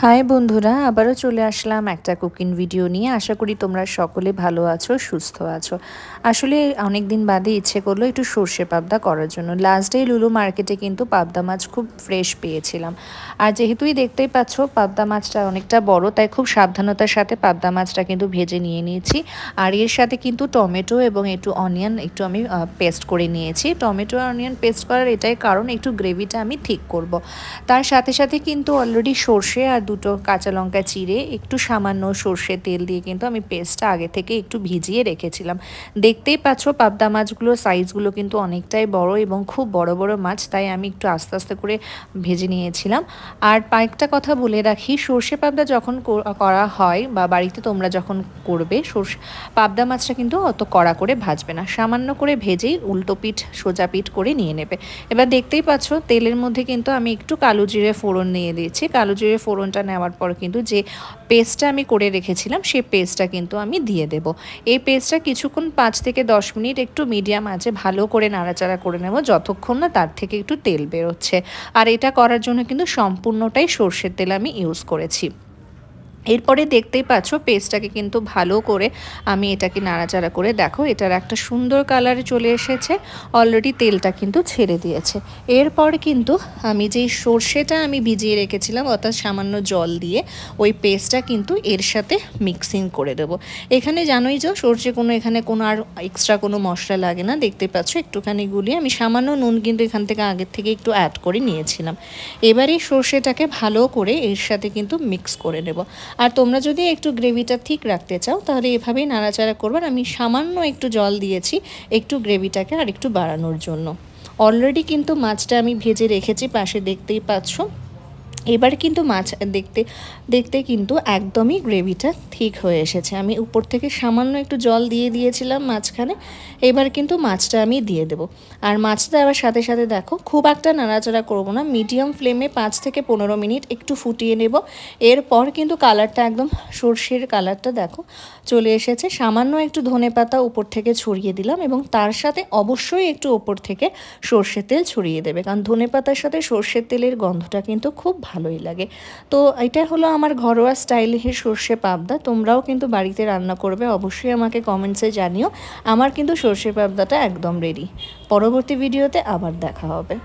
High বন্ধুরা, আবারও চলে আসলাম একটা কুকিং ভিডিও নিয়ে। আশা করি তোমরা সকলে ভালো আছো, সুস্থ আছো। আসলে অনেক দিন বাদে ইচ্ছে করলো একটু সর্ষে পাবদা করার জন্য। লাস্ট ডে লুলু মার্কেটে কিন্তু পাবদা মাছ খুব ফ্রেশ পেয়েছিলাম। আর যেহেতুই দেখতেই পাচ্ছ পাবদা মাছটা অনেকটা বড়, তাই খুব সাবধানতার সাথে পাবদা মাছটা কিন্তু ভেজে নিয়ে নিয়েছি। আর এর সাথে কিন্তু টমেটো এবং একটু অনিয়ন একটু আমি পেস্ট করে নিয়েছি। টমেটো আর অনিয়ন পেস্ট করার এটাই কারণ, একটু গ্রেভিটা আমি ঠিক করব। তার সাথে সাথে কিন্তু অলরেডি সর্ষে আর দুটো কাঁচা লঙ্কা চিড়ে একটু সামান্য সর্ষের তেল দিয়ে কিন্তু আমি পেস্টটা আগে থেকে একটু ভিজিয়ে রেখেছিলাম। দেখতেই পাচ্ছ পাবদা মাছগুলোর সাইজগুলো কিন্তু অনেকটাই বড় এবং খুব বড় বড় মাছ, তাই আমি একটু আস্তে আস্তে করে ভেজে নিয়েছিলাম। আর একটা কথা বলে রাখি, সর্ষে পাবদা যখন করা হয় বা বাড়িতে তোমরা যখন করবে, পাবদা মাছটা কিন্তু অত কড়া করে ভাজবে না, সামান্য করে ভেজেই উল্টো পিঠ সোজা পিঠ করে নিয়ে নেবে। এবার দেখতেই পাচ্ছ তেলের মধ্যে কিন্তু আমি একটু কালো জিরে ফোড়ন নিয়ে দিয়েছি। কালো জিরে ফোড়নটা নেওয়ার পর কিন্তু যে পেস্টটা আমি করে রেখেছিলাম সেই পেস্টটা কিন্তু আমি দিয়ে দেব। এই পেস্টটা কিছুক্ষণ 5 থেকে 10 মিনিট একটু মিডিয়াম আঁচে ভালো করে নাড়াচাড়া করে নেব, যতক্ষণ না তার থেকে একটু তেল বেরোচ্ছে। আর এটা করার জন্য কিন্তু সম্পূর্ণটাই সর্ষের তেল আমি ইউজ করেছি। এরপরে দেখতেই পাচ্ছ পেস্টটাকে কিন্তু ভালো করে আমি এটাকে নাড়াচাড়া করে দেখো এটার একটা সুন্দর কালার চলে এসেছে, অলরেডি তেলটা কিন্তু ছেড়ে দিয়েছে। এরপর কিন্তু আমি যেই সর্ষেটা আমি ভিজিয়ে রেখেছিলাম অর্থাৎ সামান্য জল দিয়ে ওই পেস্টটা কিন্তু এর সাথে মিক্সিং করে দেব। এখানে জানোই যে সর্ষে এখানে কোনো আর এক্সট্রা কোনো মশলা লাগে না। দেখতে পাচ্ছ একটুখানি গুলিয়ে আমি সামান্য নুন কিন্তু এখান থেকে আগের থেকে একটু অ্যাড করে নিয়েছিলাম। এবারে সর্ষেটাকে ভালো করে এর সাথে কিন্তু মিক্স করে নেব। আর তোমরা যদি একটু গ্রেভিটা ঠিক রাখতে চাও তাহলে এভাবেই নাড়াচাড়া করবার। আমি সামান্য একটু জল দিয়েছি একটু গ্রেভিটাকে আর একটু বাড়ানোর জন্য। অলরেডি কিন্তু মাছটা আমি ভেজে রেখেছি পাশে, দেখতেই পাচ্ছ। এবার কিন্তু মাছ দেখতে দেখতে কিন্তু একদমই গ্রেভিটা ঠিক হয়ে এসেছে। আমি উপর থেকে সামান্য একটু জল দিয়ে দিয়েছিলাম মাঝখানে। এবার কিন্তু মাছটা আমি দিয়ে দেব। আর মাছটা দেওয়ার সাথে সাথে দেখো খুব একটা নাড়াচাড়া করবো না, মিডিয়াম ফ্লেমে 5 থেকে 15 মিনিট একটু ফুটিয়ে নেব। এরপর কিন্তু কালারটা একদম সর্ষের কালারটা দেখো চলে এসেছে। সামান্য একটু ধনেপাতা উপর থেকে ছড়িয়ে দিলাম এবং তার সাথে অবশ্যই একটু ওপর থেকে সর্ষের তেল ছড়িয়ে দেবে, কারণ ধনেপাতার সাথে সর্ষের তেলের গন্ধটা কিন্তু খুব ভালোই লাগে। তো এটা হলো আমার ঘরোয়া স্টাইলের সর্ষে পাবদা। তোমরাও কিন্তু বাড়িতে রান্না করবে, অবশ্যই আমাকে কমেন্টসে জানিও। আমার কিন্তু সর্ষে পাবদাটা একদম রেডি। পরবর্তী ভিডিওতে আবার দেখা হবে।